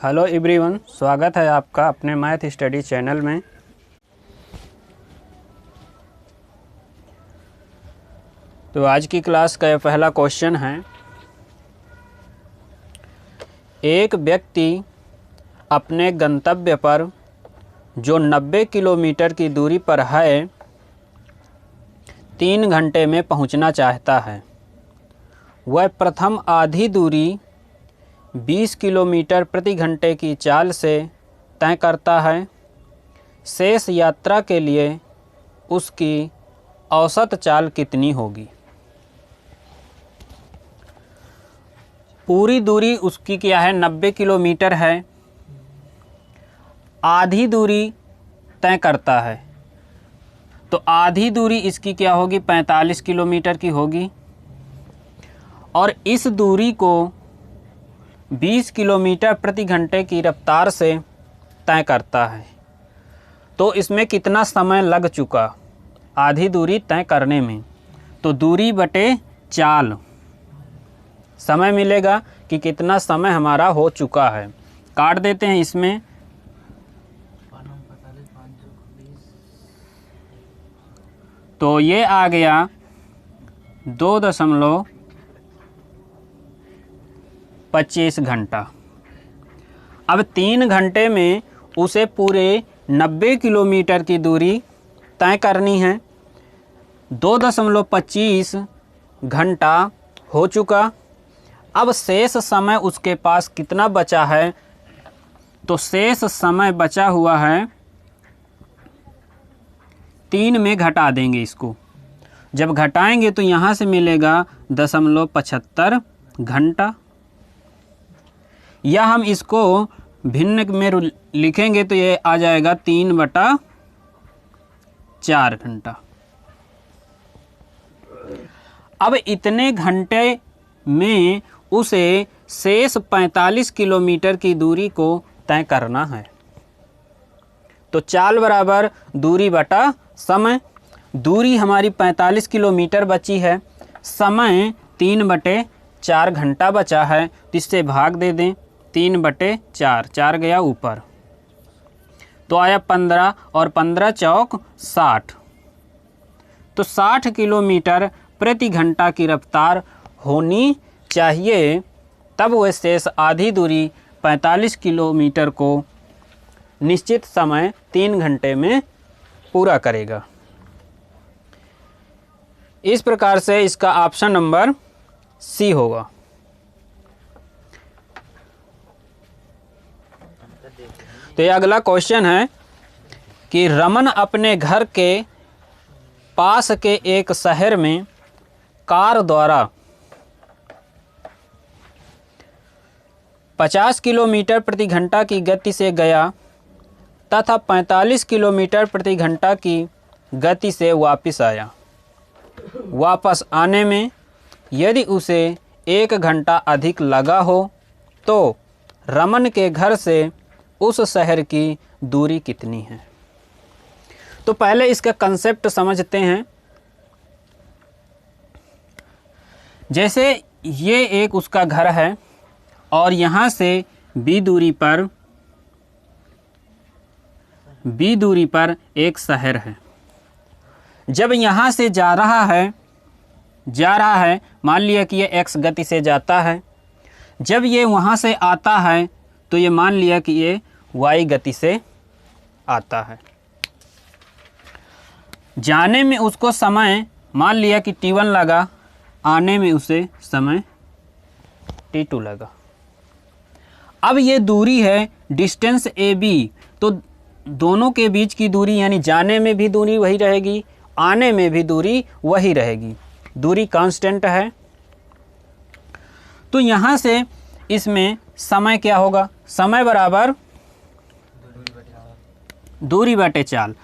Hello everyone, स्वागत है आपका अपने मैथ स्टडी चैनल में। तो आज की क्लास का यह पहला क्वेश्चन है। एक व्यक्ति अपने गंतव्य पर जो 90 किलोमीटर की दूरी पर है 3 घंटे में पहुंचना चाहता है। वह प्रथम आधी दूरी 20 किलोमीटर प्रति घंटे की चाल से तय करता है। शेष यात्रा के लिए उसकी औसत चाल कितनी होगी? पूरी दूरी उसकी क्या है? 90 किलोमीटर है। आधी दूरी तय करता है तो आधी दूरी इसकी क्या होगी? 45 किलोमीटर की होगी। और इस दूरी को 20 किलोमीटर प्रति घंटे की रफ्तार से तय करता है। तो इसमें कितना समय लग चुका आधी दूरी तय करने में? तो दूरी बटे चाल समय मिलेगा कि कितना समय हमारा हो चुका है। काट देते हैं इसमें। तो ये आ गया 2.25 घंटा। अब 3 घंटे में उसे पूरे 90 किलोमीटर की दूरी तय करनी है। 2.25 घंटा हो चुका। अब शेष समय उसके पास कितना बचा है? तो शेष समय बचा हुआ है 3 में घटा देंगे इसको। जब घटाएंगे तो यहाँ से मिलेगा 0.75 घंटा। या हम इसको भिन्न में लिखेंगे तो ये आ जाएगा 3/4 घंटा। अब इतने घंटे में उसे शेष 45 किलोमीटर की दूरी को तय करना है। तो चाल बराबर दूरी बटा समय। दूरी हमारी 45 किलोमीटर बची है, समय 3/4 घंटा बचा है। तो इससे भाग दे दें। 3/4, 4 गया ऊपर तो आया 15 और 15 चौक 60। तो 60 किलोमीटर प्रति घंटा की रफ्तार होनी चाहिए, तब वह शेष आधी दूरी 45 किलोमीटर को निश्चित समय 3 घंटे में पूरा करेगा। इस प्रकार से इसका ऑप्शन नंबर सी होगा। तो ये अगला क्वेश्चन है कि रमन अपने घर के पास के एक शहर में कार द्वारा 50 किलोमीटर प्रति घंटा की गति से गया तथा 45 किलोमीटर प्रति घंटा की गति से वापस आया। वापस आने में यदि उसे 1 घंटा अधिक लगा हो तो रमन के घर से उस शहर की दूरी कितनी है? तो पहले इसका कंसेप्ट समझते हैं। जैसे ये एक उसका घर है और यहाँ से बी दूरी पर एक शहर है। जब यहाँ से जा रहा है, मान लिया कि ये x गति से जाता है। जब ये वहाँ से आता है तो ये मान लिया कि ये y गति से आता है। जाने में उसको समय मान लिया कि t1 लगा, आने में उसे समय t2 लगा। अब ये दूरी है डिस्टेंस AB, तो दोनों के बीच की दूरी यानी जाने में भी दूरी वही रहेगी, आने में भी दूरी वही रहेगी। दूरी कांस्टेंट है। तो यहाँ से इसमें समय क्या होगा? समय बराबर दूरी बटे चाल।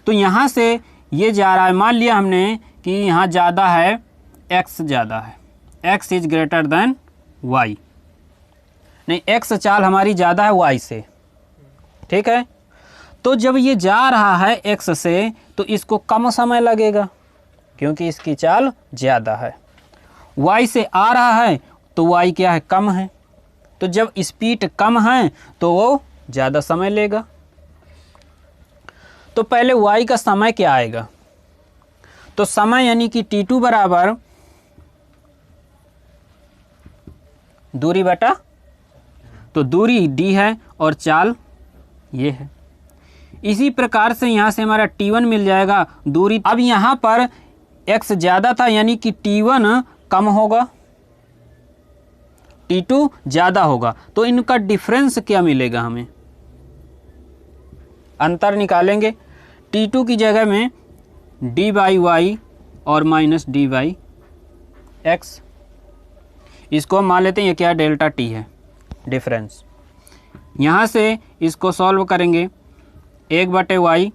तो यहाँ से ये जा रहा है, मान लिया हमने कि यहाँ ज़्यादा है, x ज़्यादा है, x is greater than y। नहीं, x चाल हमारी ज़्यादा है y से, ठीक है। तो जब ये जा रहा है x से तो इसको कम समय लगेगा क्योंकि इसकी चाल ज़्यादा है। y से आ रहा है तो y क्या है? कम है। तो जब स्पीड कम है तो वो ज़्यादा समय लेगा। तो पहले y का समय क्या आएगा, तो समय यानी कि t2 बराबर दूरी बटा, तो दूरी d है और चाल ये है। इसी प्रकार से यहाँ से हमारा t1 मिल जाएगा दूरी। अब यहाँ पर x ज़्यादा था यानी कि t1 कम होगा, t2 ज़्यादा होगा, तो इनका डिफरेंस क्या मिलेगा, हमें अंतर निकालेंगे। t2 की जगह में dy y और माइनस dy x, इसको हम मान लेते हैं ये क्या डेल्टा t है, डिफरेंस। यहाँ से इसको सॉल्व करेंगे, 1/y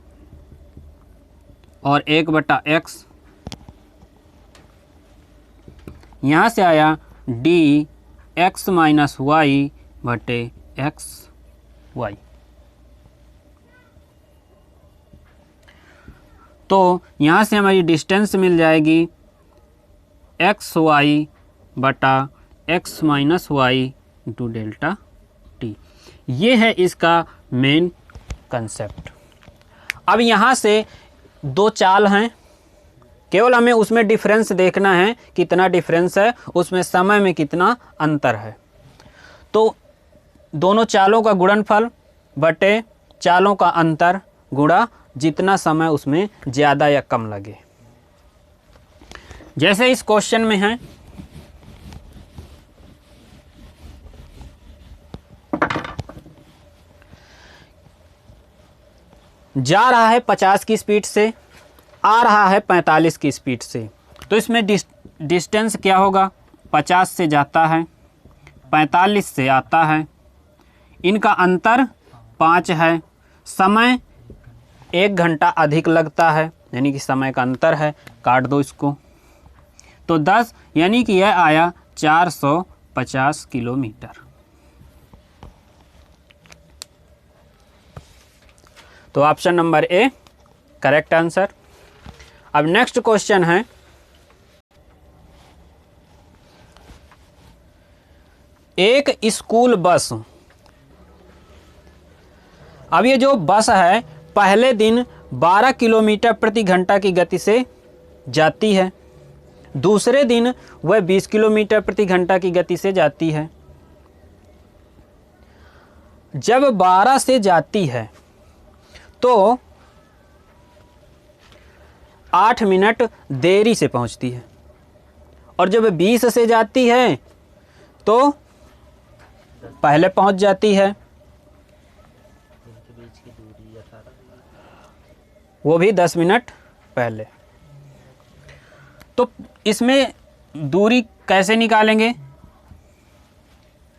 और 1/x, यहाँ से आया dx माइनस y बटे x y। तो यहाँ से हमारी डिस्टेंस मिल जाएगी एक्स वाई बटा x minus y into delta t. ये है इसका मेन कंसेप्ट। अब यहाँ से दो चाल हैं, केवल हमें उसमें डिफरेंस देखना है, कितना डिफरेंस है उसमें, समय में कितना अंतर है। तो दोनों चालों का गुणनफल बटे चालों का अंतर गुणा जितना समय उसमें ज़्यादा या कम लगे। जैसे इस क्वेश्चन में है, जा रहा है 50 की स्पीड से, आ रहा है 45 की स्पीड से, तो इसमें डिस्टेंस क्या होगा, 50 से जाता है, 45 से आता है, इनका अंतर 5 है, समय 1 घंटा अधिक लगता है, यानी कि समय का अंतर है, काट दो इसको, तो 10 यानी कि यह आया 450 किलोमीटर। तो option number A correct answer. अब नेक्स्ट क्वेश्चन है, एक स्कूल बस, अब ये जो बस है पहले दिन 12 किलोमीटर प्रति घंटा की गति से जाती है, दूसरे दिन वह 20 किलोमीटर प्रति घंटा की गति से जाती है। जब 12 से जाती है तो 8 मिनट देरी से पहुंचती है, और जब 20 से जाती है तो पहले पहुंच जाती है, वो भी 10 मिनट पहले। तो इसमें दूरी कैसे निकालेंगे,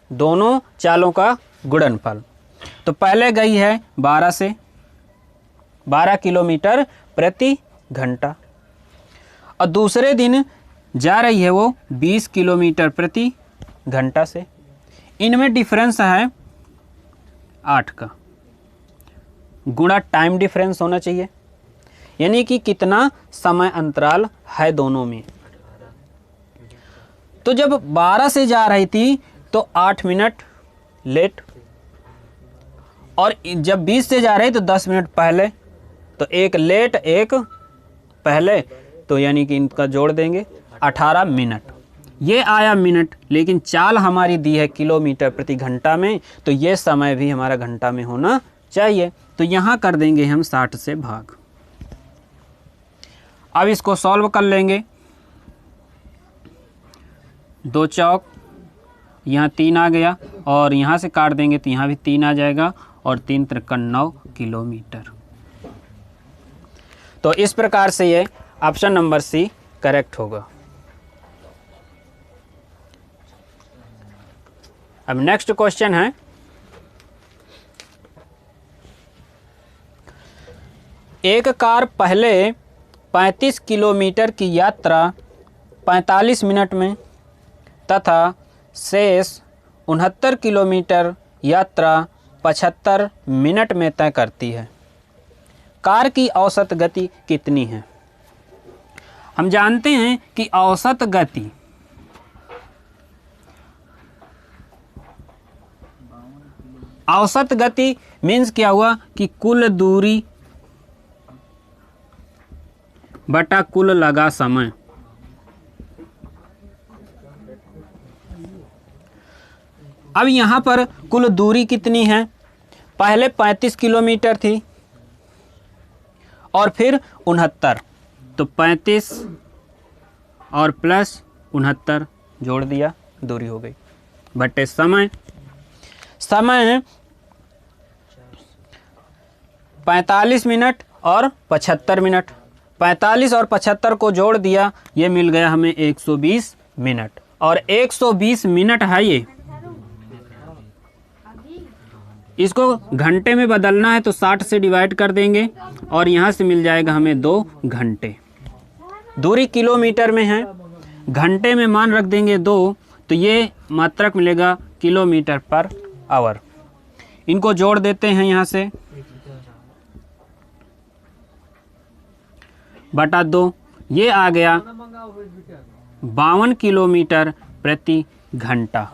दोनों चालों का गुणनफल। तो पहले गई है 12 से, 12 किलोमीटर प्रति घंटा, और दूसरे दिन जा रही है वो 20 किलोमीटर प्रति घंटा से। इनमें डिफरेंस है 8 का, गुणा टाइम डिफरेंस होना चाहिए, यानी कि कितना समय अंतराल है दोनों में। तो जब 12 से जा रही थी तो 8 मिनट लेट, और जब 20 से जा रही तो 10 मिनट पहले, तो एक लेट एक पहले, तो यानी कि इनका जोड़ देंगे 18 मिनट। ये आया मिनट, लेकिन चाल हमारी दी है किलोमीटर प्रति घंटा में, तो ये समय भी हमारा घंटा में होना चाहिए। तो यहाँ कर देंगे हम 60 से भाग। अब इसको सॉल्व कर लेंगे, 2 चौक, यहाँ 3 आ गया, और यहाँ से काट देंगे तो यहाँ भी 3 आ जाएगा, और 3 त्रिक 9 किलोमीटर। तो इस प्रकार से ये ऑप्शन नंबर सी करेक्ट होगा। अब नेक्स्ट क्वेश्चन है, एक कार पहले 35 किलोमीटर की यात्रा 45 मिनट में तथा शेष 69 किलोमीटर यात्रा 75 मिनट में तय करती है। कार की औसत गति कितनी है? हम जानते हैं कि औसत गति औसत गति मीन्स क्या हुआ कि कुल दूरी बटा कुल लगा समय। अब यहाँ पर कुल दूरी कितनी है? पहले 35 किलोमीटर थी और फिर 69, तो 35 और प्लस 69 जोड़ दिया, दूरी हो गई, बटे समय। समय 45 मिनट और 75 मिनट। 45 और 75 को जोड़ दिया, ये मिल गया हमें 120 मिनट। और 120 मिनट है ये, इसको घंटे में बदलना है तो 60 से डिवाइड कर देंगे और यहाँ से मिल जाएगा हमें 2 घंटे। दूरी किलोमीटर में है, घंटे में मान रख देंगे 2, तो ये मात्रक मिलेगा किलोमीटर पर आवर। इनको जोड़ देते हैं यहाँ से, बटा 2, ये आ गया 52 किलोमीटर प्रति घंटा।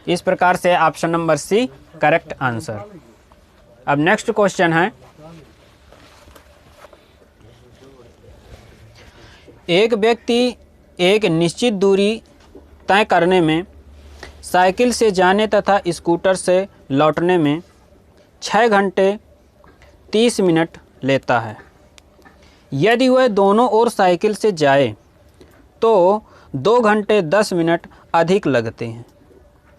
इस प्रकार से option number C correct answer. अब नेक्स्ट क्वेश्चन है, एक व्यक्ति एक निश्चित दूरी तय करने में साइकिल से जाने तथा स्कूटर से लौटने में 6 घंटे 30 मिनट लेता है। यदि वह दोनों ओर साइकिल से जाए तो 2 घंटे 10 मिनट अधिक लगते हैं।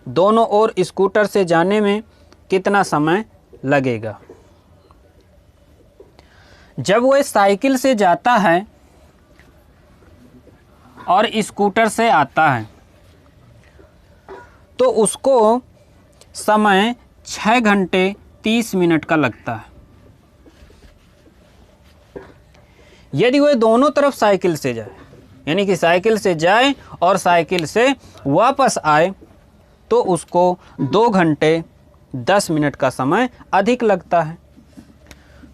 दोनों ओर स्कूटर से जाने में कितना समय लगेगा? जब वह साइकिल से जाता है और स्कूटर से आता है तो उसको समय 6 घंटे 30 मिनट का लगता है। यदि वह दोनों तरफ साइकिल से जाए, यानी कि साइकिल से जाए और साइकिल से वापस आए, तो उसको 2 घंटे 10 मिनट का समय अधिक लगता है।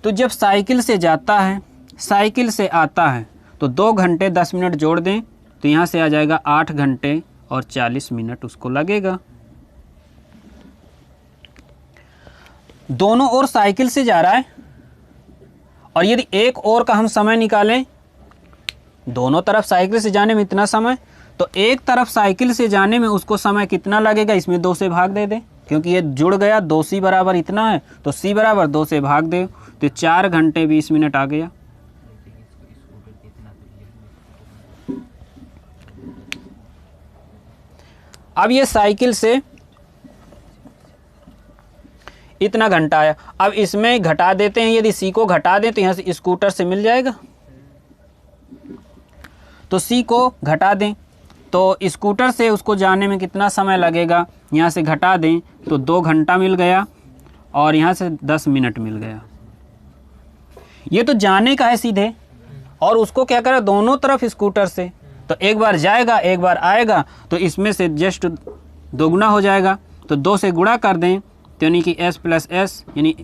तो जब साइकिल से जाता है, साइकिल से आता है, तो 2 घंटे 10 मिनट जोड़ दें तो यहाँ से आ जाएगा 8 घंटे और 40 मिनट उसको लगेगा। दोनों ओर साइकिल से जा रहा है और यदि एक ओर का हम समय निकालें, दोनों तरफ साइकिल से जाने में इतना समय, तो एक तरफ साइकिल से जाने में उसको समय कितना लगेगा, इसमें 2 से भाग दे दें, क्योंकि ये जुड़ गया, 2c बराबर इतना है, तो c बराबर 2 से भाग दे, तो 4 घंटे 20 मिनट आ गया। अब ये साइकिल से इतना घंटा आया, अब इसमें घटा देते हैं, यदि c को घटा दें तो यहाँ से स्कूटर से मिल जाएगा, तो c को घटा दें तो स्कूटर से उसको जाने में कितना समय लगेगा, यहाँ से घटा दें तो 2 घंटा मिल गया और यहाँ से 10 मिनट मिल गया। ये तो जाने का है सीधे, और उसको क्या करा, दोनों तरफ स्कूटर से, तो एक बार जाएगा एक बार आएगा, तो इसमें से जस्ट दोगुना हो जाएगा, तो 2 से गुणा कर दें, तो यानी कि s प्लस एस, यानी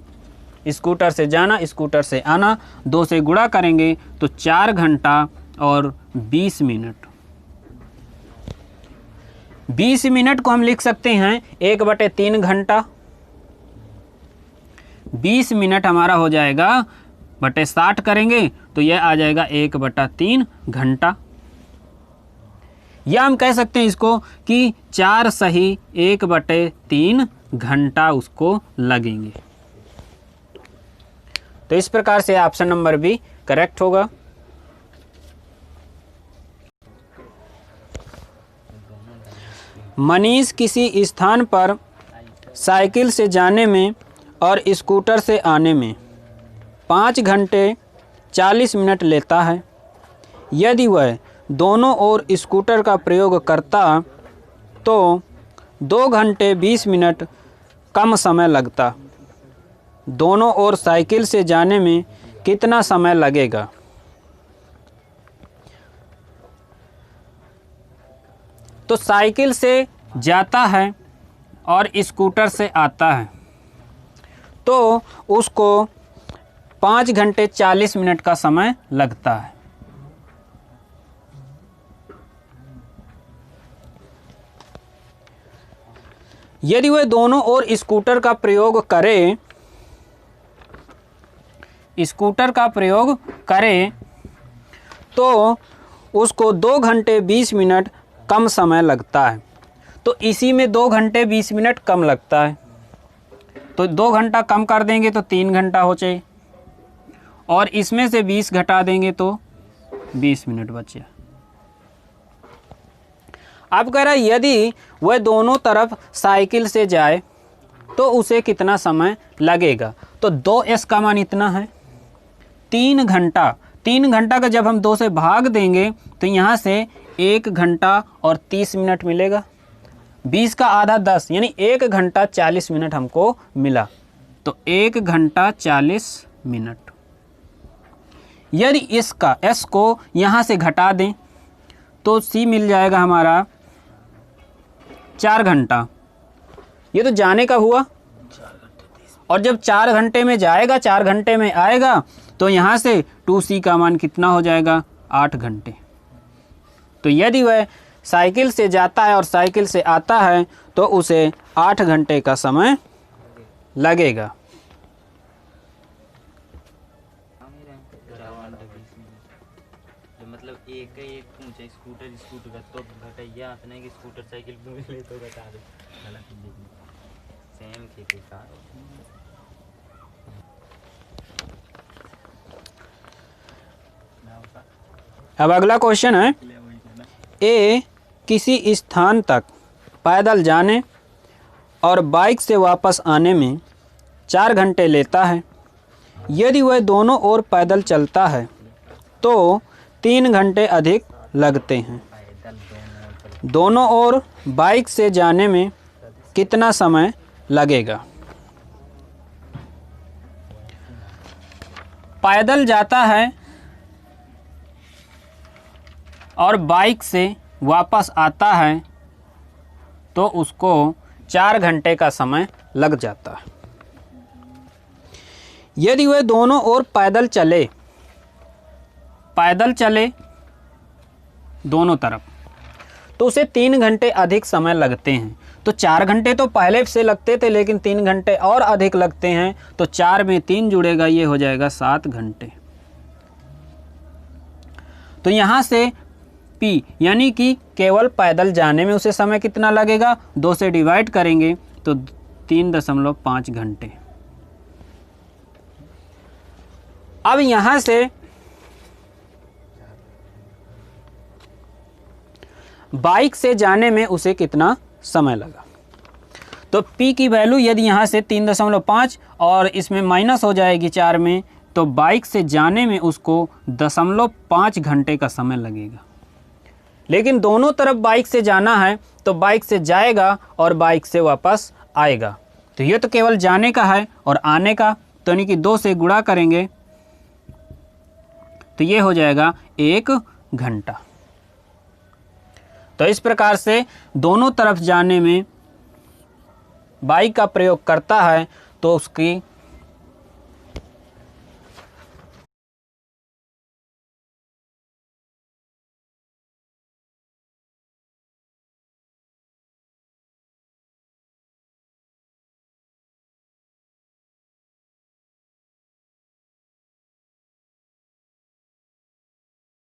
स्कूटर से जाना स्कूटर से आना, 2 से गुणा करेंगे तो 4 घंटा और 20 मिनट। 20 मिनट को हम लिख सकते हैं 1/3 घंटा। 20 मिनट हमारा हो जाएगा बटे 60 करेंगे तो यह आ जाएगा 1/3 घंटा। या हम कह सकते हैं इसको कि 4 सही 1/3 घंटा उसको लगेंगे। तो इस प्रकार से ऑप्शन नंबर बी करेक्ट होगा। मनीष किसी स्थान पर साइकिल से जाने में और स्कूटर से आने में 5 घंटे 40 मिनट लेता है। यदि वह दोनों ओर स्कूटर का प्रयोग करता तो 2 घंटे 20 मिनट कम समय लगता। दोनों ओर साइकिल से जाने में कितना समय लगेगा? तो साइकिल से जाता है और स्कूटर से आता है तो उसको 5 घंटे 40 मिनट का समय लगता है। यदि वह दोनों ओर स्कूटर का प्रयोग करे तो उसको 2 घंटे 20 मिनट कम समय लगता है। तो इसी में 2 घंटे 20 मिनट कम लगता है, तो 2 घंटा कम कर देंगे तो 3 घंटा हो चाहिए, और इसमें से 20 घटा देंगे तो 20 मिनट बचे। अब कह रहा है यदि वह दोनों तरफ साइकिल से जाए तो उसे कितना समय लगेगा। तो 2s का मान इतना है, 3 घंटा। 3 घंटा का जब हम 2 से भाग देंगे तो यहाँ से 1 घंटा और 30 मिनट मिलेगा। 20 का आधा 10, यानी 1 घंटा 40 मिनट हमको मिला। तो 1 घंटा 40 मिनट। यदि इसका s को यहाँ से घटा दें तो c मिल जाएगा हमारा 4 घंटा। ये तो जाने का हुआ, और जब 4 घंटे में जाएगा 4 घंटे में आएगा तो यहाँ से 2c का मान कितना हो जाएगा, 8 घंटे। तो यदि वह साइकिल से जाता है और साइकिल से आता है तो उसे 8 घंटे का समय लगेगा। मतलब एक पूछे स्कूटर का तो घटाइया अपने की स्कूटर साइकिल पे मिले तो घटा दे, गलत सेम खेती का। अब अगला क्वेश्चन है, ए किसी स्थान तक पैदल जाने और बाइक से वापस आने में 4 घंटे लेता है। यदि वह दोनों ओर पैदल चलता है तो 3 घंटे अधिक लगते हैं। दोनों ओर बाइक से जाने में कितना समय लगेगा। पैदल जाता है और बाइक से वापस आता है तो उसको 4 घंटे का समय लग जाता है। यदि वह दोनों ओर पैदल चले दोनों तरफ तो उसे 3 घंटे अधिक समय लगते हैं। तो 4 घंटे तो पहले से लगते थे, लेकिन 3 घंटे और अधिक लगते हैं, तो 4 में 3 जुड़ेगा, ये हो जाएगा 7 घंटे। तो यहाँ से P यानी कि केवल पैदल जाने में उसे समय कितना लगेगा, 2 से डिवाइड करेंगे तो 3.5 घंटे। अब यहाँ से बाइक से जाने में उसे कितना समय लगा। तो P की वैल्यू यदि यहाँ से 3.5 और इसमें माइनस हो जाएगी 4 में, तो बाइक से जाने में उसको 0.5 घंटे का समय लगेगा। लेकिन दोनों तरफ बाइक से जाना है तो बाइक से जाएगा और बाइक से वापस आएगा। तो ये तो केवल जाने का है, और आने का तो यानी कि 2 से गुणा करेंगे तो ये हो जाएगा 1 घंटा। तो इस प्रकार से दोनों तरफ जाने में बाइक का प्रयोग करता है तो उसकी